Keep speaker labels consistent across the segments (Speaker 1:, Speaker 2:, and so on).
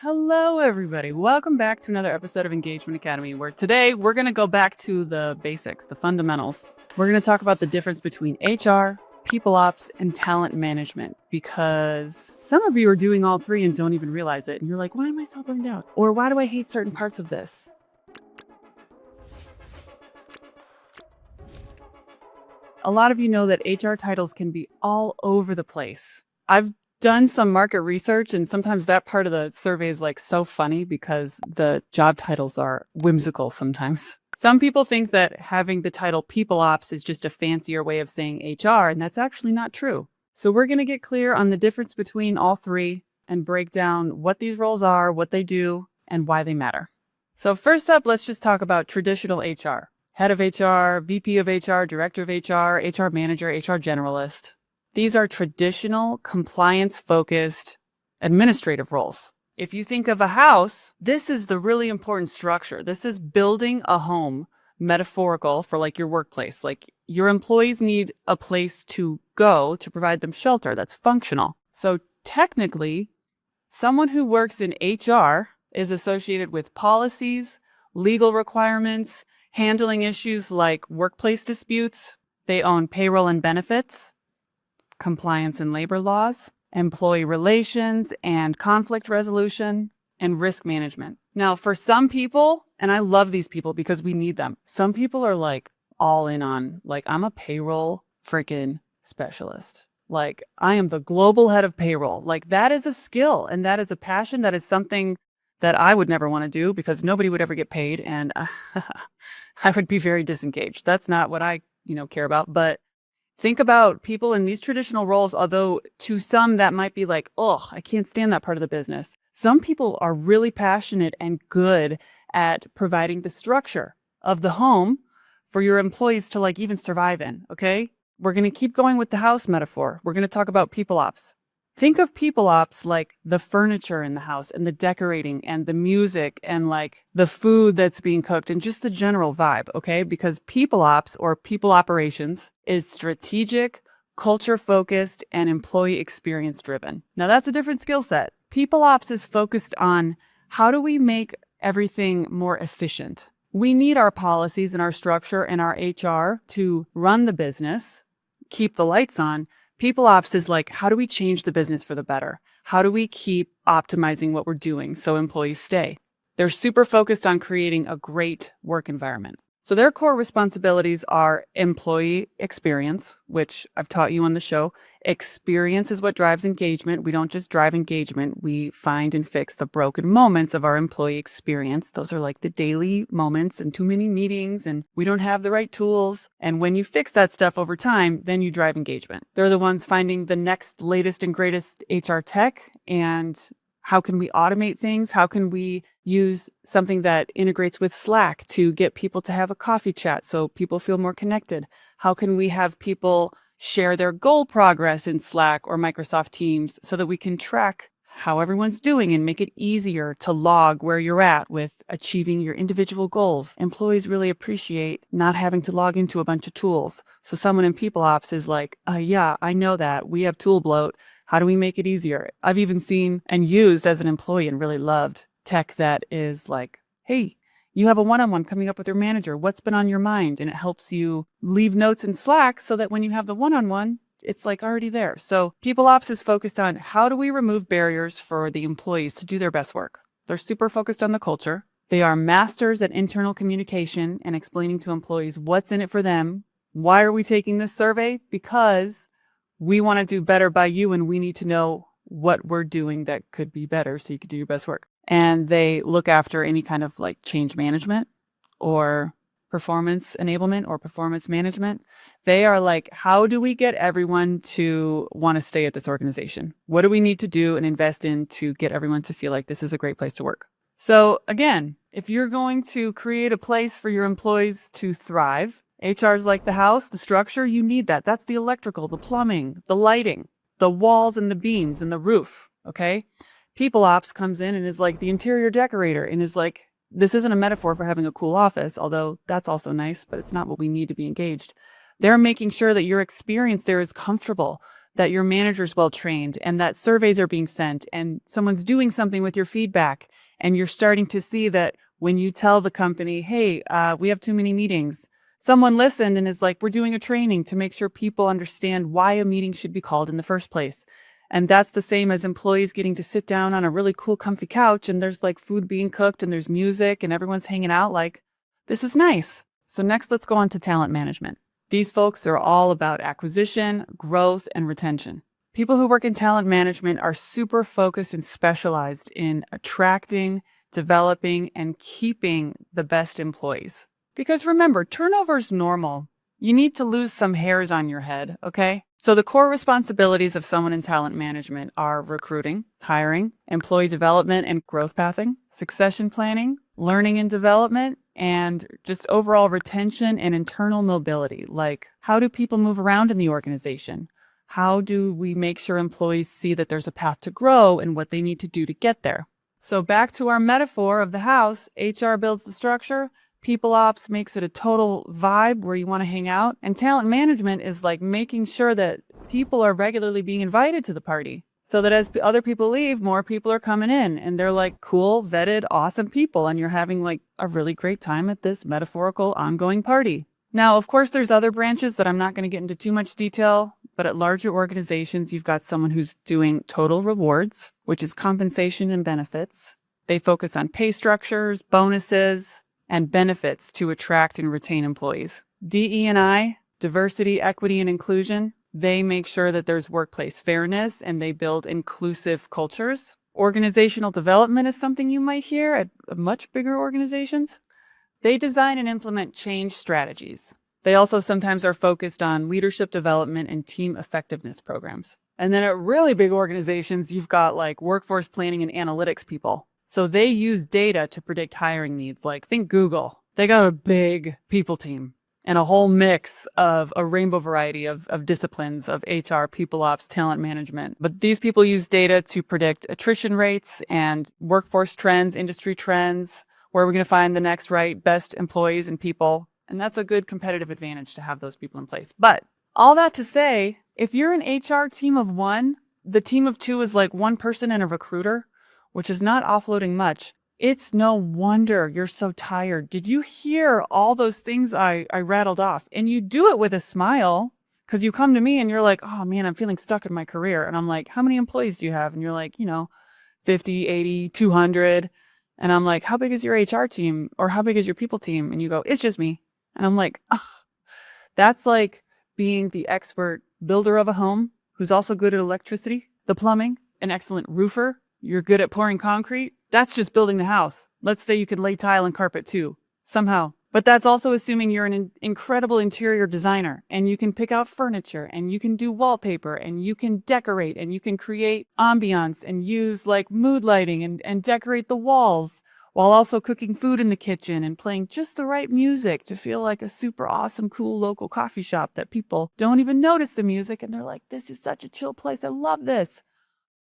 Speaker 1: Hello, everybody. Welcome back to another episode of Engagement Academy, where today we're going to go back to the basics, the fundamentals. We're going to talk about the difference between HR, people ops, and talent management, because some of you are doing all three and don't even realize it. And you're like, why am I so burned out? Or why do I hate certain parts of this? A lot of you know that HR titles can be all over the place. I've done some market research, and sometimes that part of the survey is like so funny because the job titles are whimsical sometimes. Some people think that having the title people ops is just a fancier way of saying HR, and that's actually not true. So we're going to get clear on the difference between all three and break down what these roles are, what they do, and why they matter. So first up, let's just talk about traditional HR. Head of HR, VP of HR, Director of HR, HR Manager, HR Generalist. These are traditional, compliance-focused administrative roles. If you think of a house, this is the really important structure. This is building a home, metaphorical for like your workplace. Like your employees need a place to go to provide them shelter that's functional. So technically, someone who works in HR is associated with policies, legal requirements, handling issues like workplace disputes. They own payroll and benefits, compliance and labor laws, employee relations and conflict resolution, and risk management. Now, for some people, and I love these people because we need them, some people are like all in on, like, I'm a payroll freaking specialist. Like, I am the global head of payroll. Like, that is a skill and that is a passion. That is something that I would never want to do because nobody would ever get paid. And I would be very disengaged. That's not what I, care about. But think about people in these traditional roles, although to some that might be like, oh, I can't stand that part of the business. Some people are really passionate and good at providing the structure of the home for your employees to like even survive in, okay? We're going to keep going with the house metaphor. We're going to talk about people ops. Think of people ops like the furniture in the house and the decorating and the music and like the food that's being cooked and just the general vibe, okay? Because people ops or people operations is strategic, culture focused, and employee experience driven. Now that's a different skill set. People ops is focused on how do we make everything more efficient? We need our policies and our structure and our HR to run the business, keep the lights on. People ops is like, how do we change the business for the better? How do we keep optimizing what we're doing so employees stay? They're super focused on creating a great work environment. So their core responsibilities are employee experience, which I've taught you on the show. Experience is what drives engagement. We don't just drive engagement. We find and fix the broken moments of our employee experience. Those are like the daily moments and too many meetings and we don't have the right tools. And when you fix that stuff over time, then you drive engagement. They're the ones finding the next latest and greatest HR tech and how can we automate things? How can we use something that integrates with Slack to get people to have a coffee chat so people feel more connected? How can we have people share their goal progress in Slack or Microsoft Teams so that we can track how everyone's doing and make it easier to log where you're at with achieving your individual goals? Employees really appreciate not having to log into a bunch of tools. So someone in people ops is like, yeah, I know that. We have tool bloat. How do we make it easier? I've even seen and used as an employee and really loved tech that is like, hey, you have a one-on-one coming up with your manager. What's been on your mind? And it helps you leave notes in Slack so that when you have the one-on-one, it's like already there. So people ops is focused on how do we remove barriers for the employees to do their best work. They're super focused on the culture. They are masters at internal communication and explaining to employees what's in it for them. Why are we taking this survey? Because we want to do better by you and we need to know what we're doing that could be better so you could do your best work. And they look after any kind of like change management or performance enablement or performance management. They are like, how do we get everyone to want to stay at this organization? What do we need to do and invest in to get everyone to feel like this is a great place to work? So again, if you're going to create a place for your employees to thrive, HR is like the house, the structure, you need that. That's the electrical, the plumbing, the lighting, the walls and the beams and the roof, okay? People ops comes in and is like the interior decorator and is like, this isn't a metaphor for having a cool office, although that's also nice, but it's not what we need to be engaged. They're making sure that your experience there is comfortable, that your manager's well trained and that surveys are being sent and someone's doing something with your feedback. And you're starting to see that when you tell the company, hey, we have too many meetings, someone listened and is like, we're doing a training to make sure people understand why a meeting should be called in the first place. And that's the same as employees getting to sit down on a really cool, comfy couch and there's like food being cooked and there's music and everyone's hanging out. Like, this is nice. So next, let's go on to talent management. These folks are all about acquisition, growth, and retention. People who work in talent management are super focused and specialized in attracting, developing, and keeping the best employees. Because remember, turnover is normal. You need to lose some hairs on your head, okay? So the core responsibilities of someone in talent management are recruiting, hiring, employee development and growth pathing, succession planning, learning and development, and just overall retention and internal mobility. Like, how do people move around in the organization? How do we make sure employees see that there's a path to grow and what they need to do to get there? So back to our metaphor of the house, HR builds the structure, people ops makes it a total vibe where you want to hang out, and talent management is like making sure that people are regularly being invited to the party so that as other people leave, more people are coming in and they're like cool, vetted, awesome people, and you're having like a really great time at this metaphorical ongoing party. Now, of course, there's other branches that I'm not going to get into too much detail, but at larger organizations, you've got someone who's doing total rewards, which is compensation and benefits. They focus on pay structures, bonuses, and benefits to attract and retain employees. DE&I, diversity, equity, and inclusion, they make sure that there's workplace fairness and they build inclusive cultures. Organizational development is something you might hear at much bigger organizations. They design and implement change strategies. They also sometimes are focused on leadership development and team effectiveness programs. And then at really big organizations, you've got like workforce planning and analytics people. So they use data to predict hiring needs. Like, think Google. They got a big people team and a whole mix of a rainbow variety of disciplines of HR, people ops, talent management. But these people use data to predict attrition rates and workforce trends, industry trends, where we're going to find the next best employees and people. And that's a good competitive advantage to have those people in place. But all that to say, if you're an HR team of one, the team of two is like one person and a recruiter, which is not offloading much. It's no wonder you're so tired. Did you hear all those things I rattled off? And you do it with a smile because you come to me and you're like, oh man, I'm feeling stuck in my career. And I'm like, how many employees do you have? And you're like, 50, 80, 200. And I'm like, how big is your HR team? Or how big is your people team? And you go, it's just me. And I'm like, ugh. That's like being the expert builder of a home who's also good at electricity, the plumbing, an excellent roofer. You're good at pouring concrete. That's just building the house. Let's say you could lay tile and carpet too, somehow. But that's also assuming you're an incredible interior designer and you can pick out furniture and you can do wallpaper and you can decorate and you can create ambiance and use like mood lighting and decorate the walls while also cooking food in the kitchen and playing just the right music to feel like a super awesome, cool local coffee shop that people don't even notice the music and they're like, this is such a chill place. I love this.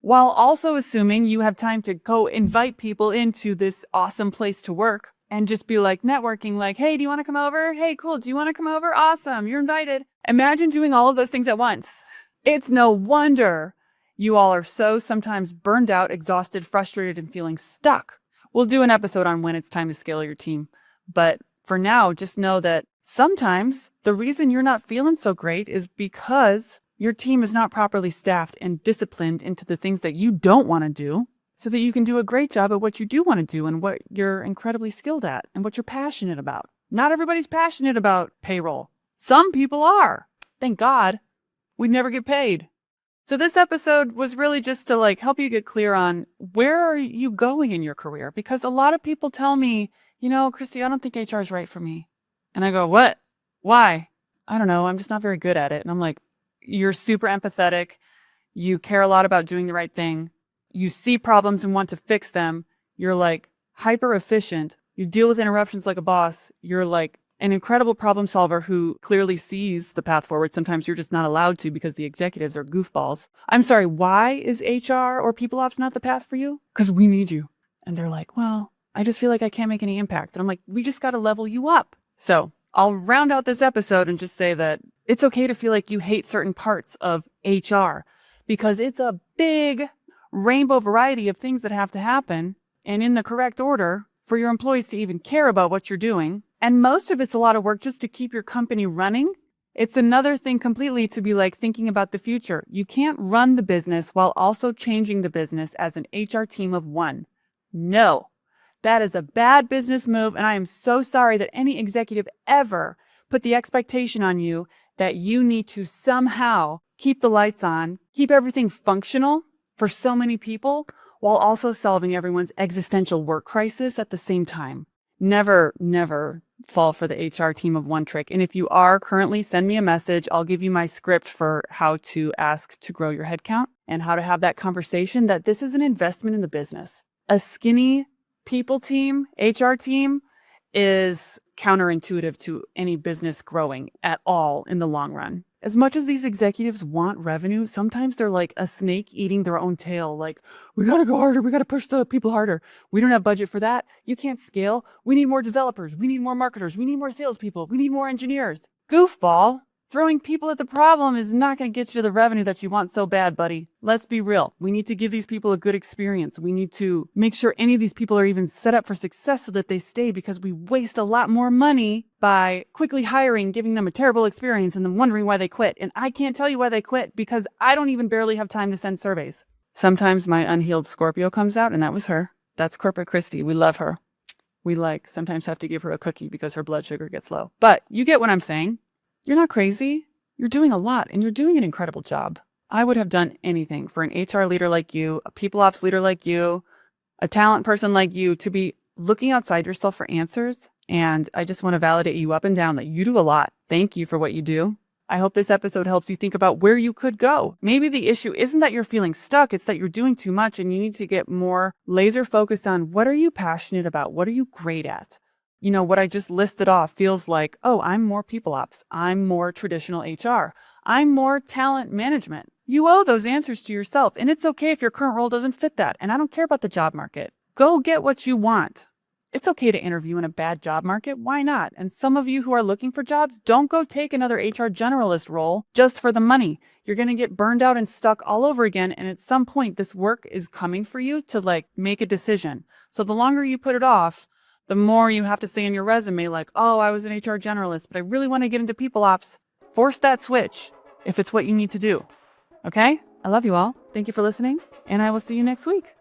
Speaker 1: While also assuming you have time to go invite people into this awesome place to work and just be like networking, like, hey, do you want to come over? Hey, cool. Do you want to come over? Awesome. You're invited. Imagine doing all of those things at once. It's no wonder you all are so sometimes burned out, exhausted, frustrated, and feeling stuck. We'll do an episode on when it's time to scale your team. But for now, just know that sometimes the reason you're not feeling so great is because your team is not properly staffed and disciplined into the things that you don't want to do so that you can do a great job at what you do want to do and what you're incredibly skilled at and what you're passionate about. Not everybody's passionate about payroll. Some people are. Thank God. We never get paid. So this episode was really just to like help you get clear on where are you going in your career? Because a lot of people tell me, Christy, I don't think HR is right for me. And I go, what? Why? I don't know. I'm just not very good at it. And I'm like, you're super empathetic. You care a lot about doing the right thing. You see problems and want to fix them. You're like hyper efficient. You deal with interruptions like a boss. You're like an incredible problem solver who clearly sees the path forward. Sometimes you're just not allowed to because the executives are goofballs. I'm sorry, why is HR or people ops not the path for you? Because we need you. And they're like, well, I just feel like I can't make any impact. And I'm like, we just got to level you up. So I'll round out this episode and just say that it's okay to feel like you hate certain parts of HR because it's a big rainbow variety of things that have to happen and in the correct order for your employees to even care about what you're doing. And most of it's a lot of work just to keep your company running. It's another thing completely to be like thinking about the future. You can't run the business while also changing the business as an HR team of one. No, that is a bad business move. And I am so sorry that any executive ever put the expectation on you that you need to somehow keep the lights on, keep everything functional for so many people while also solving everyone's existential work crisis at the same time. Never, never fall for the HR team of one trick. And if you are currently, send me a message. I'll give you my script for how to ask to grow your headcount and how to have that conversation that this is an investment in the business. A skinny people team, HR team, is counterintuitive to any business growing at all in the long run. As much as these executives want revenue, sometimes they're like a snake eating their own tail. Like, we got to go harder. We got to push the people harder. We don't have budget for that. You can't scale. We need more developers. We need more marketers. We need more salespeople. We need more engineers. Goofball. Throwing people at the problem is not going to get you to the revenue that you want so bad, buddy. Let's be real. We need to give these people a good experience. We need to make sure any of these people are even set up for success so that they stay, because we waste a lot more money by quickly hiring, giving them a terrible experience and then wondering why they quit. And I can't tell you why they quit because I don't even barely have time to send surveys. Sometimes my unhealed Scorpio comes out, and that was her. That's Corporate Christy. We love her. We sometimes have to give her a cookie because her blood sugar gets low. But you get what I'm saying. You're not crazy. You're doing a lot, and you're doing an incredible job. I would have done anything for an HR leader like you, a people ops leader like you, a talent person like you to be looking outside yourself for answers. And I just want to validate you up and down that you do a lot. Thank you for what you do. I hope this episode helps you think about where you could go. Maybe the issue isn't that you're feeling stuck. It's that you're doing too much and you need to get more laser focused on what are you passionate about? What are you great at? You know, what I just listed off feels like, oh, I'm more people ops. I'm more traditional HR. I'm more talent management. You owe those answers to yourself. And it's okay if your current role doesn't fit that. And I don't care about the job market. Go get what you want. It's okay to interview in a bad job market. Why not? And some of you who are looking for jobs, don't go take another HR generalist role just for the money. You're going to get burned out and stuck all over again. And at some point, this work is coming for you to make a decision. So the longer you put it off, the more you have to say in your resume, like, oh, I was an HR generalist, but I really want to get into people ops. Force that switch if it's what you need to do. Okay? I love you all. Thank you for listening, and I will see you next week.